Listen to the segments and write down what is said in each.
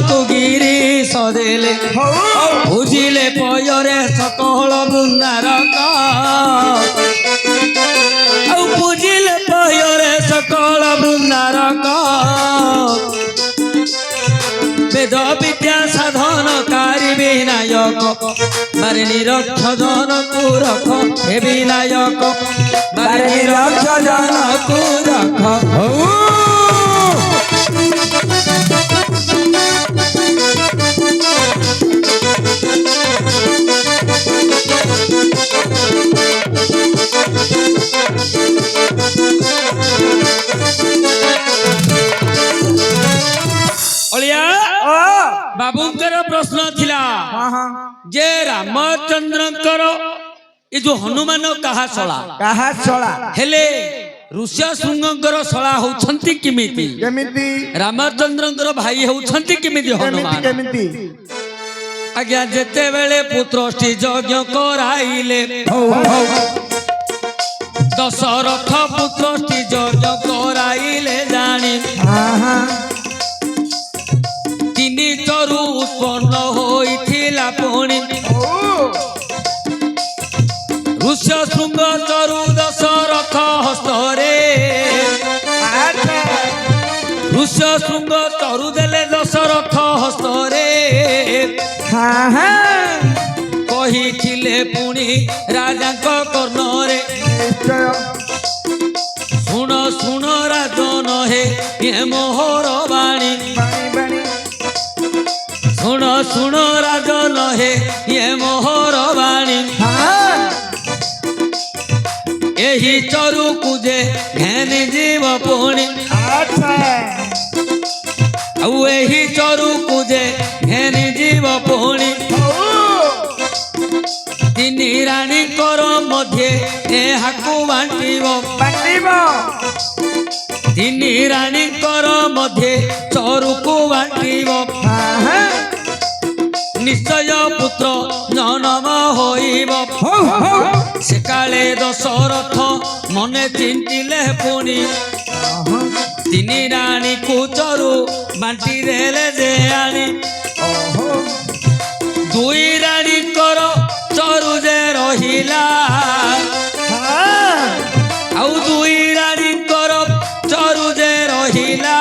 को गिरी सदेले बुझिले पयरे सकल बृंदारक बुझिले पयरे सकल बृंदारक वेद विद्या साधनकारी विनायक बारे निरक्षजन को रख हे विनायक बारे निरक्षजन को रख। बाबूंकर प्रश्न थिला जे रामचंद्रंकर ये जो हनुमान कहा शला हेले ऋष्य शृंगकर शला होछंती किमिति रामचंद्रंकर भाई होछंती किमिति हनुमान आज्ञा जेते बेले पुत्रष्टि यज्ञ कराइले दशरथ पुत्रष्टि यज्ञ कराइले जानी तीनी चरु उत्पन्न होइथिला पुणी ऋष्य शृंग चरु दशरथ हस्तरे ऋष्य शृंग चरु देले दशरथ हस्तरे कहिथिले पुणी राजांक कर्णरे शुण शुण राजन हे ये मोहर बाणी शुण शुण राजन हे ये मोहर बाणी यही चरु कुजे घेनी जीव पुणी यही चरु कुजे घेनी जीव पुणी तीनी रानी कर मध्य एहाकु बांटिब तीनी रानी कर मध्य चरु को बांटिब निश्चय पुत्र जनम होइब से काले दशरथ मने चिंतिले पुणी तीनी रानी को चरु बांटी देले जे आनी दुई रानी कर चरु जे रहिला आउ दुई रानी कर चरु जे रहिला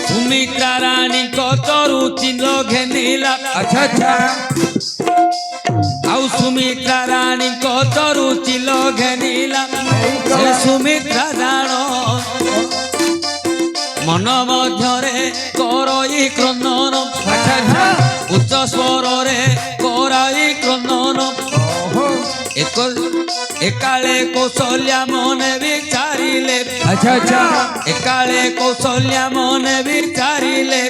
सुमित्रा रानी को चरु चिन्ह घेनिला अच्छा आउ सुमित्रा रानी को चरु चिन्ह घेनिला से सुमित्रा जान मन मध्यरे करई क्रंदन उच्च स्वर रे करई क्रंदन एकाले कौशल्या मने विचारिले अच्छा एकाले कौशल्या मने विचारिले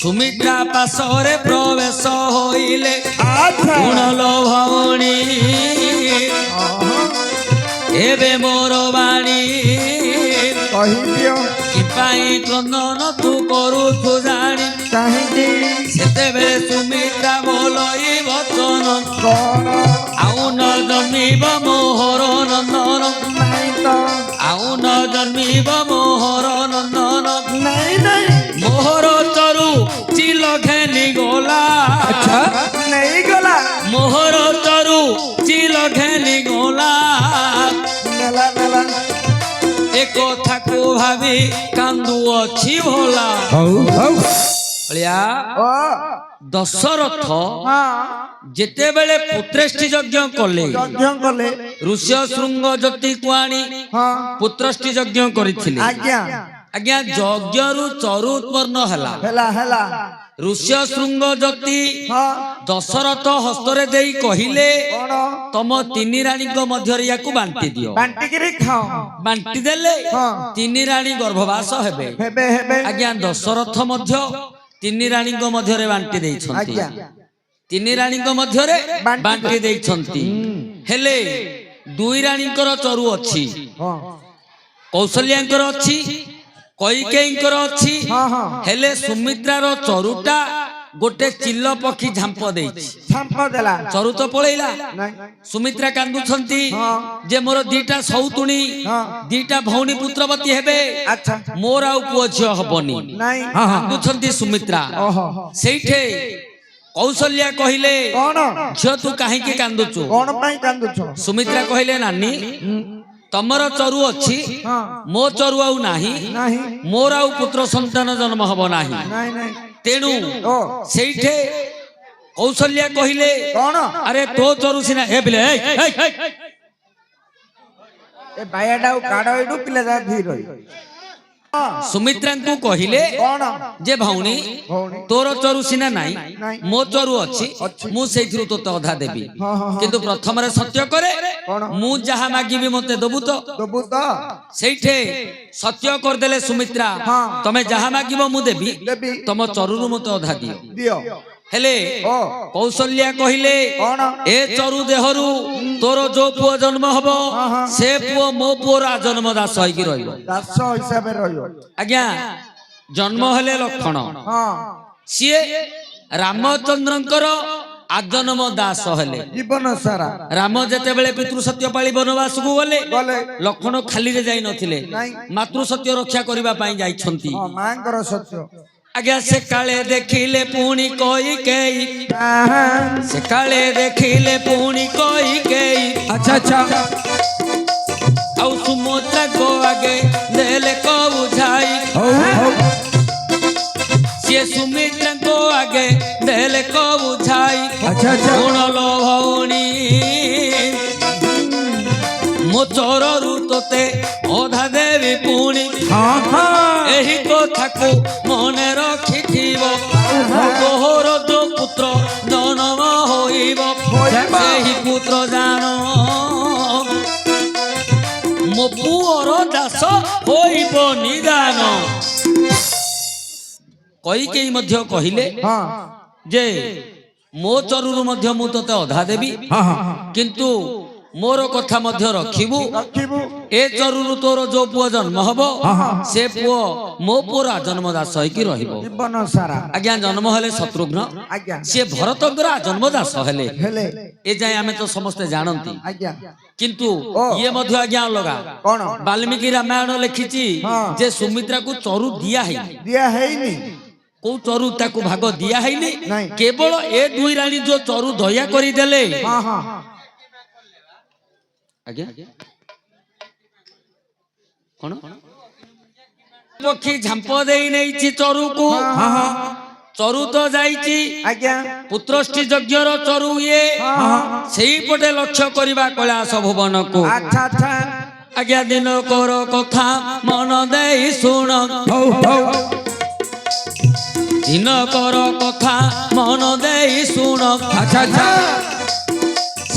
सुमित्रा पासरे प्रवेश होइले गुणलो भवनी एबे मोर बाणी किपाई क्रंदन तू करू तू जानी सेते बेले सुमित्रा बोलई वचन आउ न जन्मिब मोहर नंदन आउ न जन्मिब मोहर नंदन मोहर चरु चिल घेनी गला मोहर चरु चिल घेनी गला एक कथा को भावी कांदु अछि भोला दशरथ जेते बेले पुत्रष्टि यज्ञ कले ऋष्य शृंग ज्योति को आनी पुत्रष्टि यज्ञ करिथिले आज्ञा यज्ञ रु चरु उत्पन्न हला ऋष्य शृंग ज्योति दशरथ हस्तरे देई कहिले तम तीनी रानी को मध्य या को बांटी दियो बांटी देले तीनी रानी गर्भवास हेबे आज्ञा दशरथ मध्य तीनी रानी को मध्य रे बांटी देई छंती तीनी रानी को मध्य रे बांटी देई छंती हेले दुई रानी कर चरु अछि कौशल्याकर अछि कैकेयीकर अछि हेले सुमित्रार चरुटा गोटे चिल्ल पक्षी झांप देइछि झांप देला चरु तो पळैला सुमित्रा कांदुछंती जे मोर दीटा सौतुणी दीटा भौणी पुत्रवती हेबे अच्छा मोर आ पुओ झियो हबनी कांदुछंती सुमित्रा सेइठे कौशल्या कहिले कोन झियो तू काहे की कांदुछु कोन पई कांदुछु सुमित्रा कहिले नानी तमर चरु अछि मो चरु आउ नाही मोर आउ पुत्र संतान जन्म हबो नाही तेणु सेइठे कौशल्या कहिले कोन अरे तो चरु सिना हे बिले ए बायाडा काडा इडु पिले जा धीर सुमित्रा को कहिले जे भौणी तोर चरु सिना नाही मो चरु अछि मु सेइथिरु तो अधा देबी किंतु प्रथम रे सत्य करे मु जहा मागिबी मते दबु तो सेइठे सत्य कर देले सुमित्रा तमे जहा मागिबो मु देबी तम चरु रु मते अधा दियो हेले कौशल्या कहिले ए चरु देहरु तोर जो पुओ जन्म हबो से पुओ मो पुओ रा जन्म दास होई की रहियो दास हिसाब रहियो आज्ञा जन्म हेले लक्षण सिए रामचंद्रंकर आजन्म दास हेले जीवन सारा राम जेते बेले पितृ सत्य पाली वनवास को गले लक्षण खाली रे जाई नथिले मातृ सत्य रक्षा करिबा पई जाई छंती मांकर सत्य आज्ञा से काले देखिले पुणी कोई केई से काले देखिले पुणी कोई केई अच्छा अच्छा औ सुमित्रा को आगे देले को बुझाई से सुमित्रा को आगे देले को बुझाई अच्छा अच्छा गुण लो भौणी मो चरु तोते अधा देवी पुणी एही कथा को मने रखिथिबो तोहर जो पुत्र जन्म होइबो सेही पुत्र जानो मो पुओर दास होइबो निदान कई केई मध्य कहिले जे मो चरुरु मध्य मु तते अधा देबी किंतु मोर कथा मध्य रखिबु ए चरुरु तोर जो पुओ जन्म हबो से पुओ मो पुरा जन्म दास होई की रहिबो जीवन सारा आज्ञा जन्म हेले शत्रुघ्न आज्ञा से भरतंकर जन्म दास हेले ए जाय हमें तो समस्त जानंती आज्ञा किंतु ये मध्य आज्ञा लगा कोन वाल्मीकि रामायण लिखिची जे सुमित्रा को चरु दिया हेनी को चरु ताकू भाग दिया हेनी केवल ए दुई रानी जो चरु दया करी देले आज्ञा कोन पक्षी झांप देई नैछि चरु को चरु तो जाईची आज्ञा पुत्रष्टि यज्ञर चरु ये सेही पटे लक्ष्य करिबा कैलाश भुवन को अच्छा अच्छा आज्ञा दिन कर कथा मन देई सुन दिन कर कथा मन देई सुन अच्छा अच्छा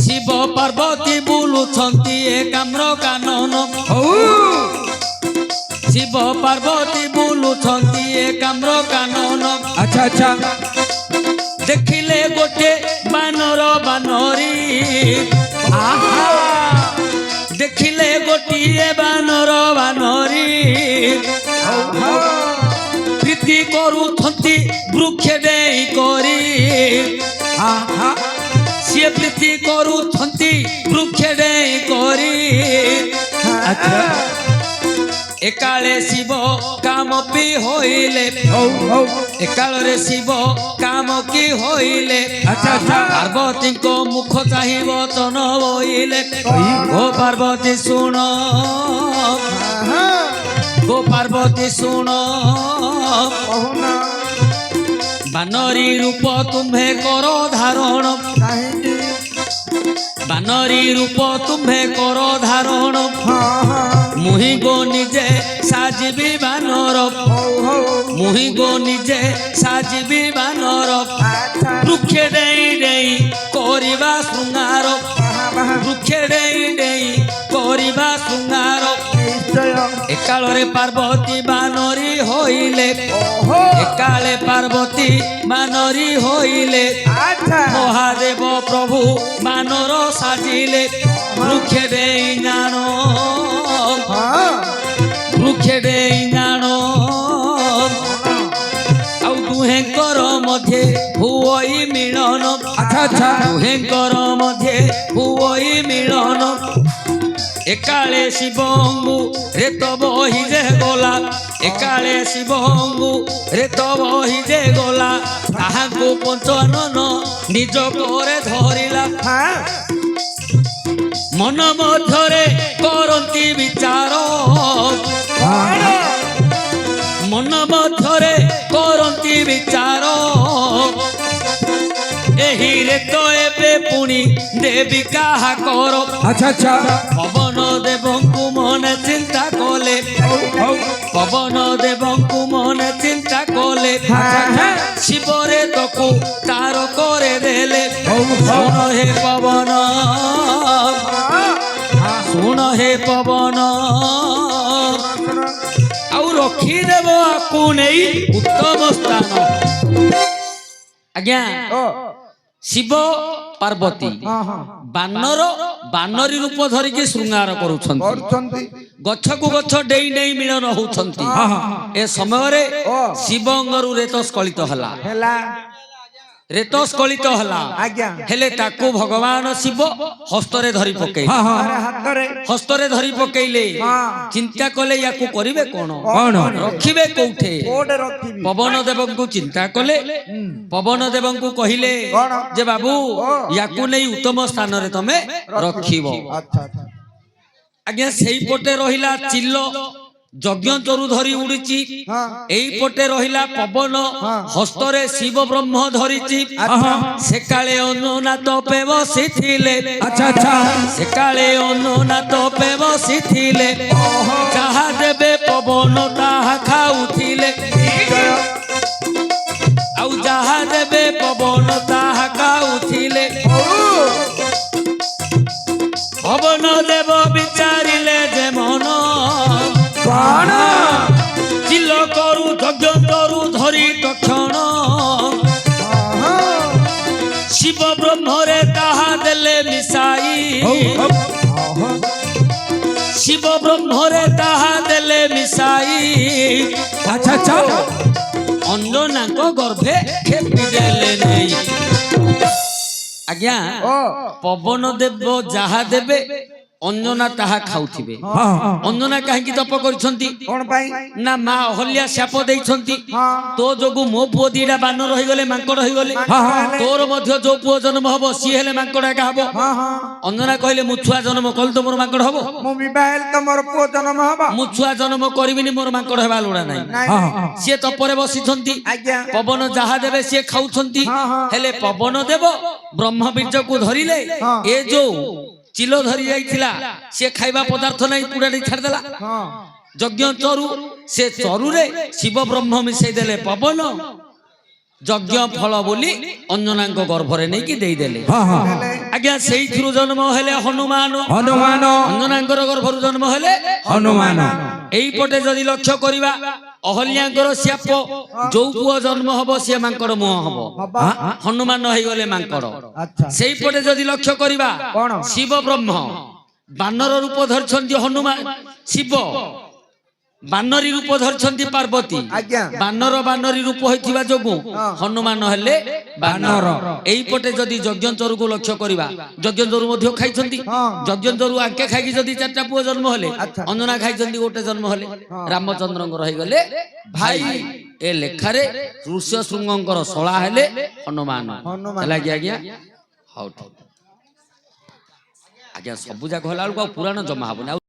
शिव पार्वती बुलुछंती एकाम्र कानन शिव पार्वती बुलुछंती एकाम्र कानन अच्छा अच्छा देखिले गोटे बानर बानरी देखिले गोटे बानर बानरी प्रीति करुछंती वृक्ष देई करी सी प्रीति करुछंती वृक्ष देई करी अच्छा एकाले शिव काम पी होइले एकाल रे शिव काम की होइले अच्छा अच्छा पार्वती को मुख चाहि वचन बोइले ओ पार्वती सुन गो पार्वती सुन बानरी रूप तुम्हें करो धारण बानरी रूप तुम्हें करो धारण मुहि गो निजे साजिबी बानर मुहि गो निजे साजिबी बानर वृक्ष देई देई करिबा शृंगार वृक्ष देई देई करिबा शृंगार एकाले पार्वती बानरी होइले एकाले पार्वती बानरी होइले महादेव प्रभु बानर साजिले वृक्ष देई जानो वृक्ष देई जानो आउ दुहें कर मध्य আচ্ছা আচ্ছা দুহেଙ୍କର ମଧ୍ୟେ ହୁଅଇ ମିଳନ ଏକାଳେ ଶିବଙ୍କୁ ରେତ ବହି ଯେ ଗଲା ଏକାଳେ ଶିବଙ୍କୁ ରେତ ବହି ଯେ ଗଲା ତାହାଙ୍କୁ ପଞ୍ଚାନନ ନିଜ ପରେ ଧରିଲା ମନ ମଧ୍ୟରେ କରନ୍ତି ବିଚାର ମନ ମଧ୍ୟରେ କରନ୍ତି ବିଚାର ଏହି ରେତ ଏବେ ପୁଣି ଦେବି କାହା କର ଆଚ୍ଛା ଆଚ୍ଛା ପବନ ଦେବଙ୍କୁ ମନେ ଚିନ୍ତା କଲେ ପବନ ଦେବଙ୍କୁ ମନେ ଚିନ୍ତା କଲେ ଶିବରେ ତକୁ ତାର করে ଦେଲେ ଶୁଣ ହେ ପବନ ଶୁଣ ହେ ପବନ ଆଉ ରଖିଦେବ ଆକୁ ନେଇ ଉତ୍ତମ ସ୍ଥାନ ଆଜ୍ଞା ଶିବ ପାର୍ବତୀ ବାନରୀ ରୂପ ଧରିକି ଶୃଙ୍ଗାର କରୁଛନ୍ତି ଗଛକୁ ଗଛ ଡେଇଁ ଡେଇଁ ମିଳନ ହଉଛନ୍ତି ଏ ସମୟରେ ଶିବଙ୍ଗରୁ ରେତ ସ୍ଖଳିତ ହେଲା ରେତ ସ୍ଖଳିତ ହେଲା ହେଲେ ତାକୁ ଭଗବାନ ଶିବ ହସ୍ତରେ ଧରି ପକେଇଲେ ହସ୍ତରେ ଧରି ପକେଇଲେ ଚିନ୍ତା କଲେ ୟାକୁ କରିବେ କଣ ରଖିବେ କୋଉଠେ ପବନ ଦେବଙ୍କୁ ଚିନ୍ତା କଲେ ପବନ ଦେବଙ୍କୁ କହିଲେ ଯେ ବାବୁ ୟାକୁ ନେଇ ଉତ୍ତମ ସ୍ଥାନରେ ତମେ ରଖିବ ଆଜ୍ଞା ସେଇପଟେ ରହିଲା ଚିଲ ଯଜ୍ଞ ଚରୁ ଧରି ଉଡିଛି ଏଇପଟେ ରହିଲା ପବନ ହସ୍ତରେ ଶିବ ବ୍ରହ୍ମ ଧରିଛି ସେକାଳେ ଅନୁନାଥ ପେ ବସିଥିଲେ ସେକାଳେ ଅନୁନାଥ ପେ ବସିଥିଲେ ଯାହା ଦେବେ ପବନ ତାହା ଖାଉଥିଲେ ଆଉ ଯାହା ଦେବେ ପବନ ତାହା ଖାଉଥିଲେ ପବନ ଦେବ ବିଚାରିଲେ ଯେ ମନ ଚିଲ କରୁ ଯଜ୍ଞ କରୁ ଧରି ତକ୍ଷଣ ଶିବ ବ୍ରହ୍ମରେ ତାହା ଦେଲେ ମିଶାଇ ଶିବ ବ୍ରହ୍ମରେ ତାହା ଦେଲେ ମିଶାଇ ଅଞ୍ଜନାଙ୍କ ଗର୍ଭେ ଖେପି ଦେଲେ ନେଇ ଆଜ୍ଞା ପବନ ଦେବ ଯାହା ଦେବେ ଅଞ୍ଜନା ତାହା ଖାଉଥିବେ ଅଞ୍ଜନା କାହିଁକି ତପ କରିଛନ୍ତି ନା ମା ଅହଲ୍ୟା శాପ ଦେଇଛନ୍ତି ତୋ ଯୋଗୁ ମୋ ପୁଅ ଦିଟା ବାନର ହେଇଗଲେ ମାଙ୍କଡ ହେଇଗଲେ ତୋର ମଧ୍ୟ ଯୋଉ ପୁଅ ଜନ୍ମ ହବ ସିଏ ହେଲେ ମାଙ୍କଡ ଏକା ହବ ଅଞ୍ଜନା କହିଲେ ମୁଁ ଛୁଆ ଜନ୍ମ କଲି ତ ମୋର ମାଙ୍କଡ ହବ ମୁଁ ଛୁଆ ଜନ୍ମ କରିବିନି ମୋର ମାଙ୍କଡ ହେବା ଲୋଡ଼ା ନାହିଁ ସିଏ ତପରେ ବସିଛନ୍ତି ପବନ ଯାହା ଦେବେ ସିଏ ଖାଉଛନ୍ତି ହେଲେ ପବନ ଦେବ ବ୍ରହ୍ମବୀର୍ଯ୍ୟକୁ ଧରିଲେ ଏ ଯୋଉ ଚିଲ ଧରି ଯାଇଥିଲା ସେ ଖାଇବା ପଦାର୍ଥ ନାହିଁ ପୁଡାଟି ଛାଡ଼ିଦେଲା ଯଜ୍ଞ ଚରୁ ସେ ଚରୁରେ ଶିବ ବ୍ରହ୍ମ ମିଶେଇ ଦେଲେ ପବନ ଯଜ୍ଞ ଫଳ ବୋଲି ଅଞ୍ଜନାଙ୍କ ଗର୍ଭରେ ନେଇକି ଦେଇଦେଲେ ଆଜ୍ଞା ସେଇଥିରୁ ଜନ୍ମ ହେଲେ ହନୁମାନ ଅଞ୍ଜନାଙ୍କର ଗର୍ଭରୁ ଜନ୍ମ ହେଲେ ହନୁମାନ ଏଇପଟେ ଯଦି ଲକ୍ଷ୍ୟ କରିବା ଅହଲ୍ୟାଙ୍କର శాପ ଯୋଉ ପୁଅ ଜନ୍ମ ହବ ସିଏ ମାଙ୍କଡ ମୁହଁ ହବ ହନୁମାନ ହେଇଗଲେ ମାଙ୍କଡ ସେଇପଟେ ଯଦି ଲକ୍ଷ୍ୟ କରିବା ଶିବ ବ୍ରହ୍ମ ବାନର ରୂପ ଧରିଛନ୍ତି ହନୁମାନ ଶିବ ବାନରୀ ରୂପ ଧରିଛନ୍ତି ପାର୍ବତୀ ବାନରୀ ରୂପ ହୋଇଥିବା ଯୋଗୁ ହନୁମାନ ହେଲେ ବାନର ଏଇପଟେ ଯଦି ଯଜ୍ଞଚରୁକୁ ଲକ୍ଷ୍ୟ କରିବା ଯଜ୍ଞଚରୁ ମଧ୍ୟ ଖାଇଛନ୍ତି ଯଜ୍ଞଚରୁ ଆଙ୍କେ ଖାଇକି ଯଦି ଚାରିଟା ପୁଅ ଜନ୍ମ ହେଲେ ଅଞ୍ଜନା ଖାଇଛନ୍ତି ଗୋଟେ ଜନ୍ମ ହେଲେ ରାମଚନ୍ଦ୍ରଙ୍କର ହେଇଗଲେ ଭାଇ ଏ ଲେଖାରେ ଋଷ୍ୟଶୃଙ୍ଗଙ୍କର ଶଳା ହେଲେ ହନୁମାନ ହେଲା କି ଆଜ୍ଞା ହଉ ଆଜ୍ଞା ସବୁ ଯାକ ହେଲା ବେଳକୁ ଆଉ ପୁରାଣ ଜମା ହବନି।